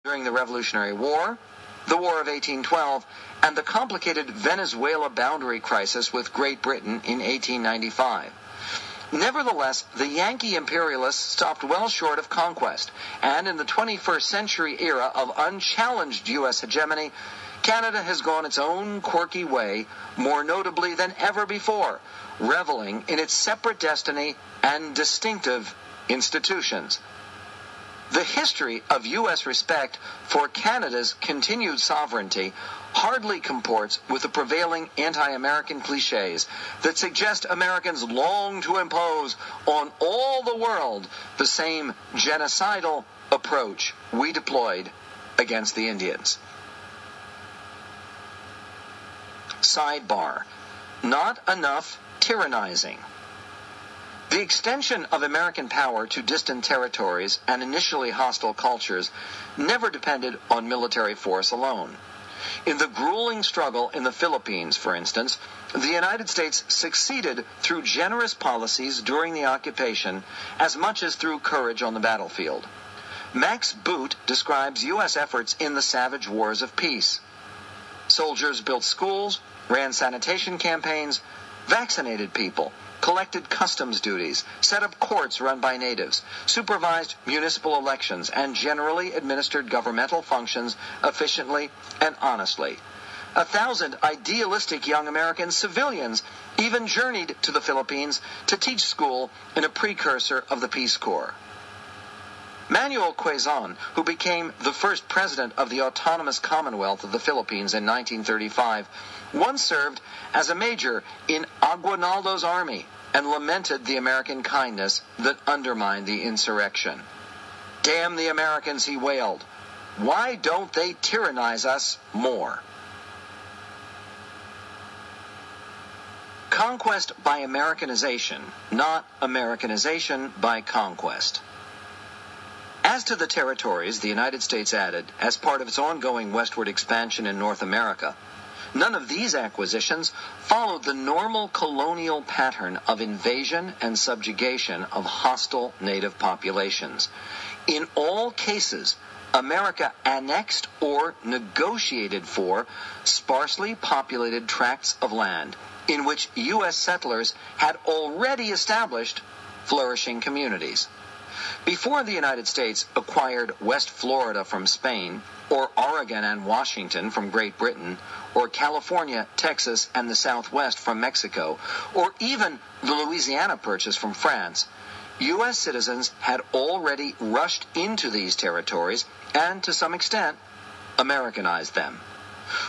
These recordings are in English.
during the Revolutionary War, the War of 1812, and the complicated Venezuela boundary crisis with Great Britain in 1895. Nevertheless, the Yankee imperialists stopped well short of conquest, and in the 21st century era of unchallenged U.S. hegemony, Canada has gone its own quirky way, more notably than ever before, reveling in its separate destiny and distinctive institutions. The history of U.S. respect for Canada's continued sovereignty hardly comports with the prevailing anti-American cliches that suggest Americans long to impose on all the world the same genocidal approach we deployed against the Indians. Sidebar: not enough tyrannizing. The extension of American power to distant territories and initially hostile cultures never depended on military force alone. In the grueling struggle in the Philippines, for instance, the United States succeeded through generous policies during the occupation as much as through courage on the battlefield. Max Boot describes U.S. efforts in the savage wars of peace. Soldiers built schools, ran sanitation campaigns, vaccinated people, collected customs duties, set up courts run by natives, supervised municipal elections, and generally administered governmental functions efficiently and honestly. 1,000 idealistic young American civilians even journeyed to the Philippines to teach school in a precursor of the Peace Corps. Manuel Quezon, who became the first president of the Autonomous Commonwealth of the Philippines in 1935, once served as a major in Aguinaldo's army and lamented the American kindness that undermined the insurrection. "Damn the Americans," he wailed. "Why don't they tyrannize us more?" Conquest by Americanization, not Americanization by conquest. As to the territories the United States added as part of its ongoing westward expansion in North America, none of these acquisitions followed the normal colonial pattern of invasion and subjugation of hostile native populations. In all cases, America annexed or negotiated for sparsely populated tracts of land in which U.S. settlers had already established flourishing communities. Before the United States acquired West Florida from Spain, or Oregon and Washington from Great Britain, or California, Texas, and the Southwest from Mexico, or even the Louisiana Purchase from France, U.S. citizens had already rushed into these territories and, to some extent, Americanized them.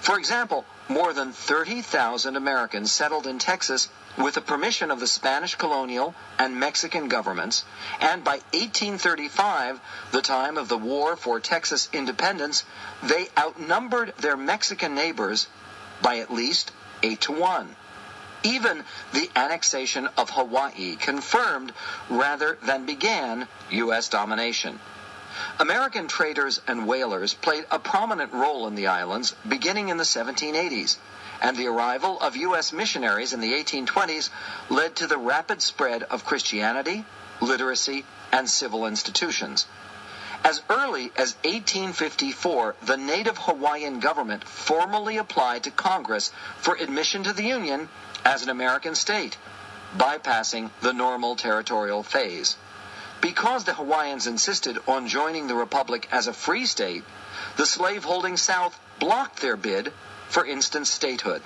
For example, more than 30,000 Americans settled in Texas with the permission of the Spanish colonial and Mexican governments, and by 1835, the time of the War for Texas independence, they outnumbered their Mexican neighbors by at least 8-1. Even the annexation of Hawaii confirmed rather than began U.S. domination. American traders and whalers played a prominent role in the islands beginning in the 1780s, and the arrival of U.S. missionaries in the 1820s led to the rapid spread of Christianity, literacy, and civil institutions. As early as 1854, the native Hawaiian government formally applied to Congress for admission to the Union as an American state, bypassing the normal territorial phase. Because the Hawaiians insisted on joining the Republic as a free state, the slaveholding South blocked their bid for instant statehood.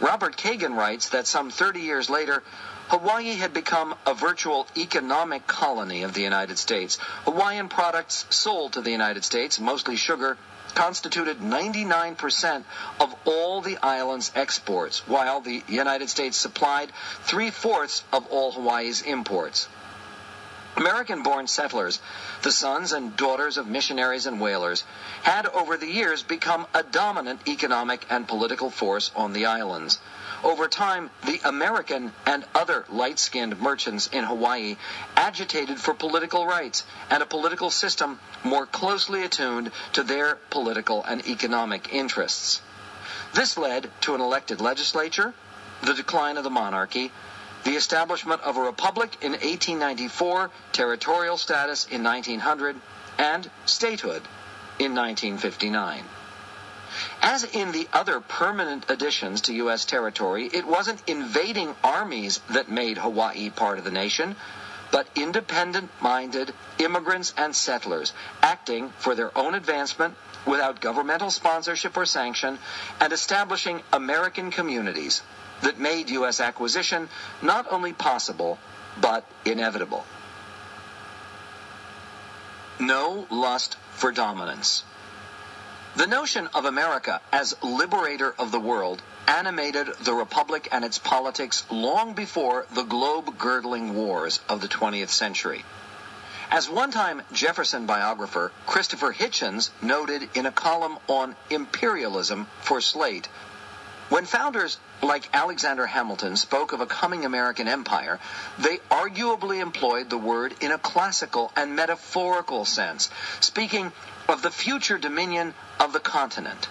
Robert Kagan writes that some 30 years later, Hawaii had become a virtual economic colony of the United States. Hawaiian products sold to the United States, mostly sugar, constituted 99% of all the island's exports, while the United States supplied 3/4 of all Hawaii's imports. American-born settlers, the sons and daughters of missionaries and whalers, had over the years become a dominant economic and political force on the islands. Over time, the American and other light-skinned merchants in Hawaii agitated for political rights and a political system more closely attuned to their political and economic interests. This led to an elected legislature, the decline of the monarchy, the establishment of a republic in 1894, territorial status in 1900, and statehood in 1959. As in the other permanent additions to U.S. territory, it wasn't invading armies that made Hawaii part of the nation, but independent-minded immigrants and settlers acting for their own advancement without governmental sponsorship or sanction, and establishing American communities that made U.S. acquisition not only possible, but inevitable. No lust for dominance. The notion of America as liberator of the world animated the Republic and its politics long before the globe-girdling wars of the 20th century. As one-time Jefferson biographer Christopher Hitchens noted in a column on imperialism for Slate, when founders like Alexander Hamilton spoke of a coming American empire, they arguably employed the word in a classical and metaphorical sense, speaking of the future dominion of the continent.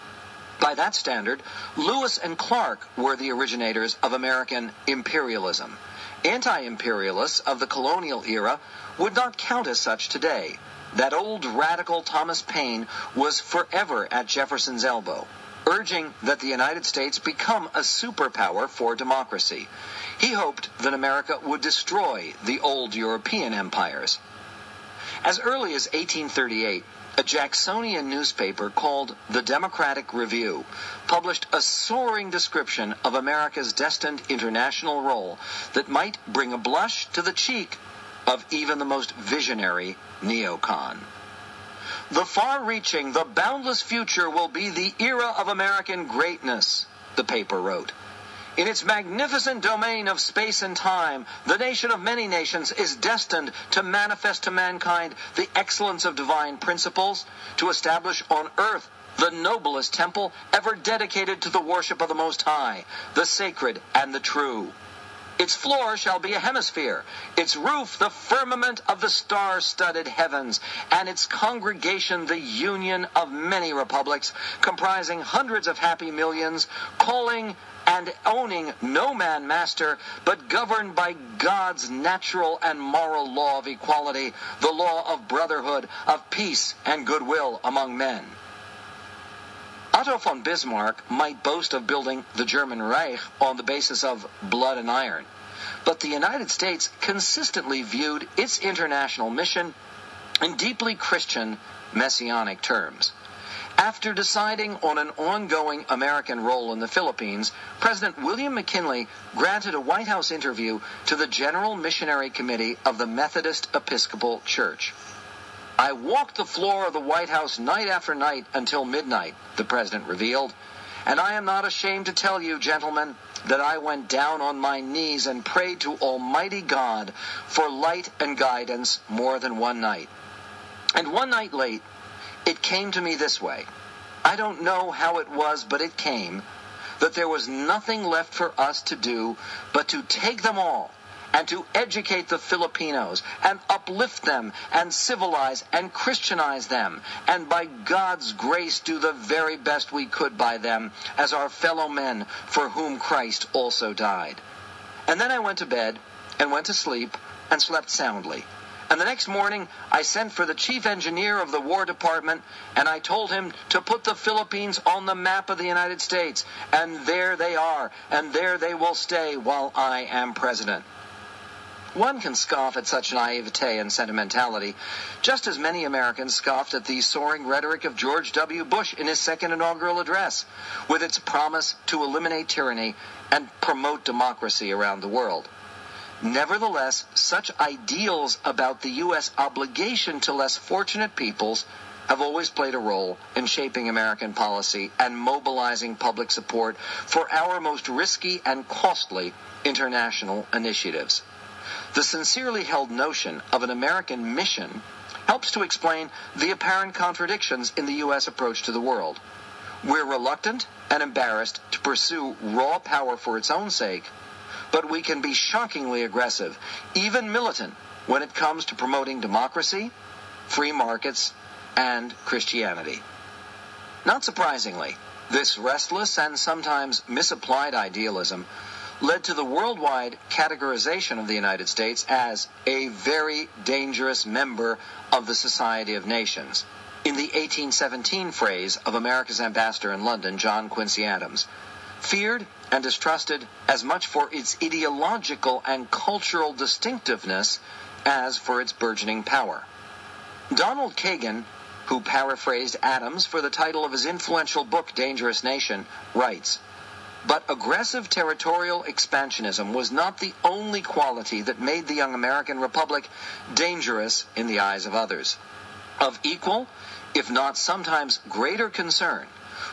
By that standard, Lewis and Clark were the originators of American imperialism. Anti-imperialists of the colonial era would not count as such today. That old radical Thomas Paine was forever at Jefferson's elbow, urging that the United States become a superpower for democracy. He hoped that America would destroy the old European empires. As early as 1838, a Jacksonian newspaper called the Democratic Review published a soaring description of America's destined international role that might bring a blush to the cheek of even the most visionary neocon. The far-reaching, the boundless future will be the era of American greatness, the paper wrote. In its magnificent domain of space and time, the nation of many nations is destined to manifest to mankind the excellence of divine principles, to establish on earth the noblest temple ever dedicated to the worship of the Most High, the sacred and the true. Its floor shall be a hemisphere, its roof the firmament of the star-studded heavens, and its congregation the union of many republics, comprising hundreds of happy millions, calling and owning no man master, but governed by God's natural and moral law of equality, the law of brotherhood, of peace and goodwill among men. Otto von Bismarck might boast of building the German Reich on the basis of blood and iron, but the United States consistently viewed its international mission in deeply Christian messianic terms. After deciding on an ongoing American role in the Philippines, President William McKinley granted a White House interview to the General Missionary Committee of the Methodist Episcopal Church. I walked the floor of the White House night after night until midnight, the president revealed, and I am not ashamed to tell you, gentlemen, that I went down on my knees and prayed to Almighty God for light and guidance more than one night. And one night late, it came to me this way. I don't know how it was, but it came, that there was nothing left for us to do but to take them all and to educate the Filipinos and uplift them and civilize and Christianize them, and by God's grace do the very best we could by them as our fellow men for whom Christ also died. And then I went to bed and went to sleep and slept soundly. And the next morning, I sent for the chief engineer of the War Department, and I told him to put the Philippines on the map of the United States. And there they are, and there they will stay while I am president. One can scoff at such naivete and sentimentality, just as many Americans scoffed at the soaring rhetoric of George W. Bush in his second inaugural address, with its promise to eliminate tyranny and promote democracy around the world. Nevertheless, such ideals about the U.S. obligation to less fortunate peoples have always played a role in shaping American policy and mobilizing public support for our most risky and costly international initiatives. The sincerely held notion of an American mission helps to explain the apparent contradictions in the U.S. approach to the world. We're reluctant and embarrassed to pursue raw power for its own sake, but we can be shockingly aggressive, even militant, when it comes to promoting democracy, free markets, and Christianity. Not surprisingly, this restless and sometimes misapplied idealism led to the worldwide categorization of the United States as a very dangerous member of the Society of Nations, In the 1817 phrase of America's ambassador in London, John Quincy Adams, feared and distrusted as much for its ideological and cultural distinctiveness as for its burgeoning power. Donald Kagan, who paraphrased Adams for the title of his influential book, Dangerous Nation, writes, "But aggressive territorial expansionism was not the only quality that made the young American republic dangerous in the eyes of others. Of equal, if not sometimes greater concern,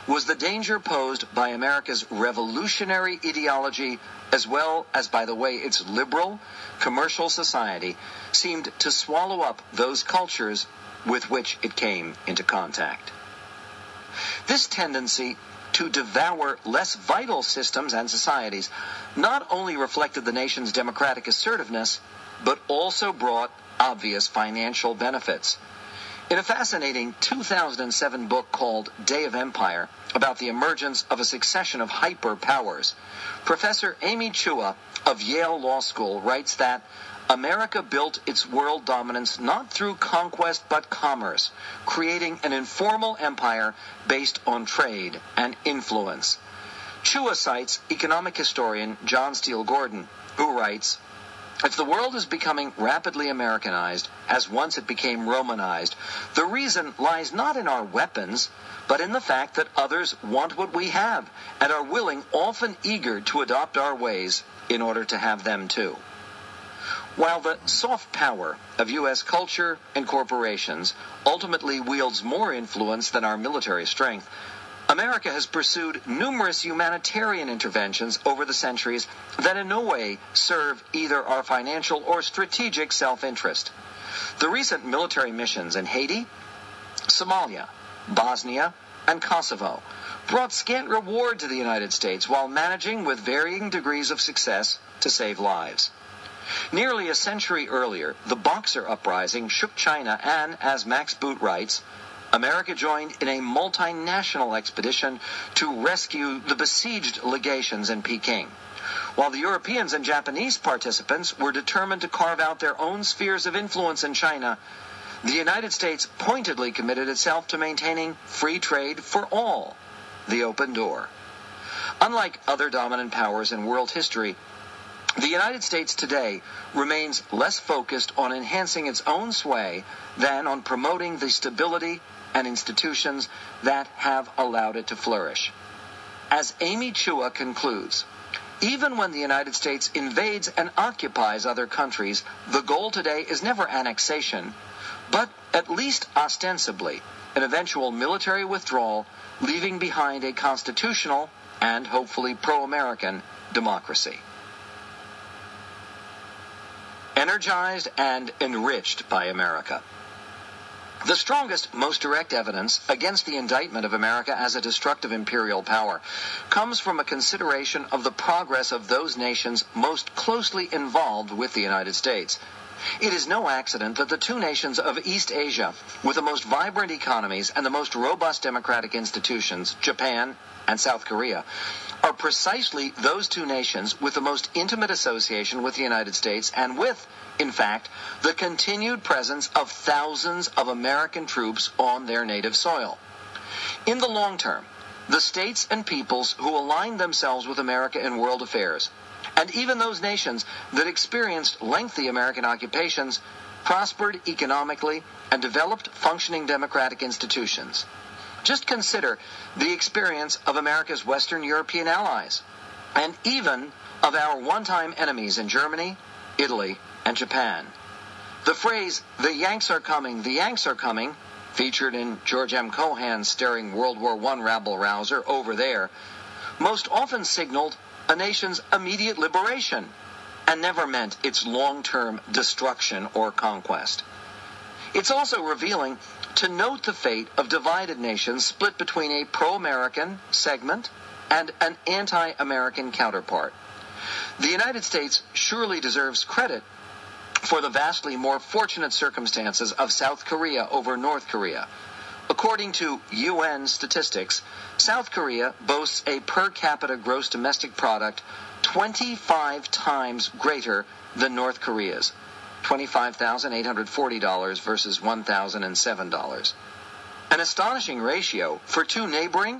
was the danger posed by America's revolutionary ideology as well as by the way its liberal, commercial society seemed to swallow up those cultures with which it came into contact." This tendency to devour less vital systems and societies not only reflected the nation's democratic assertiveness, but also brought obvious financial benefits. In a fascinating 2007 book called Day of Empire, about the emergence of a succession of hyperpowers, Professor Amy Chua of Yale Law School writes that America built its world dominance not through conquest but commerce, creating an informal empire based on trade and influence. Chua cites economic historian John Steele Gordon, who writes, "If the world is becoming rapidly Americanized, as once it became Romanized, the reason lies not in our weapons, but in the fact that others want what we have and are willing, often eager, to adopt our ways in order to have them too." While the soft power of U.S. culture and corporations ultimately wields more influence than our military strength, America has pursued numerous humanitarian interventions over the centuries that in no way serve either our financial or strategic self-interest. The recent military missions in Haiti, Somalia, Bosnia, and Kosovo brought scant reward to the United States while managing with varying degrees of success to save lives. Nearly a century earlier, the Boxer Uprising shook China and, as Max Boot writes, America joined in a multinational expedition to rescue the besieged legations in Peking, while the Europeans and Japanese participants were determined to carve out their own spheres of influence in China. The United States pointedly committed itself to maintaining free trade for all, the open door. Unlike other dominant powers in world history, the United States today remains less focused on enhancing its own sway than on promoting the stability and institutions that have allowed it to flourish. As Amy Chua concludes, even when the United States invades and occupies other countries, the goal today is never annexation, but at least ostensibly an eventual military withdrawal, leaving behind a constitutional and hopefully pro-American democracy. Energized and enriched by America. The strongest, most direct evidence against the indictment of America as a destructive imperial power comes from a consideration of the progress of those nations most closely involved with the United States. It is no accident that the two nations of East Asia, with the most vibrant economies and the most robust democratic institutions, Japan and South Korea, are precisely those two nations with the most intimate association with the United States and with, in fact, the continued presence of thousands of American troops on their native soil. In the long term, the states and peoples who align themselves with America in world affairs, and even those nations that experienced lengthy American occupations, prospered economically and developed functioning democratic institutions. Just consider the experience of America's Western European allies, and even of our one-time enemies in Germany, Italy, and Japan. The phrase, "the Yanks are coming, the Yanks are coming," featured in George M. Cohan's stirring World War I rabble-rouser, Over There, most often signaled a nation's immediate liberation, and never meant its long-term destruction or conquest. It's also revealing to note the fate of divided nations split between a pro-American segment and an anti-American counterpart. The United States surely deserves credit for the vastly more fortunate circumstances of South Korea over North Korea. According to UN statistics, South Korea boasts a per capita gross domestic product 25 times greater than North Korea's, $25,840 versus $1,007. An astonishing ratio for two neighboring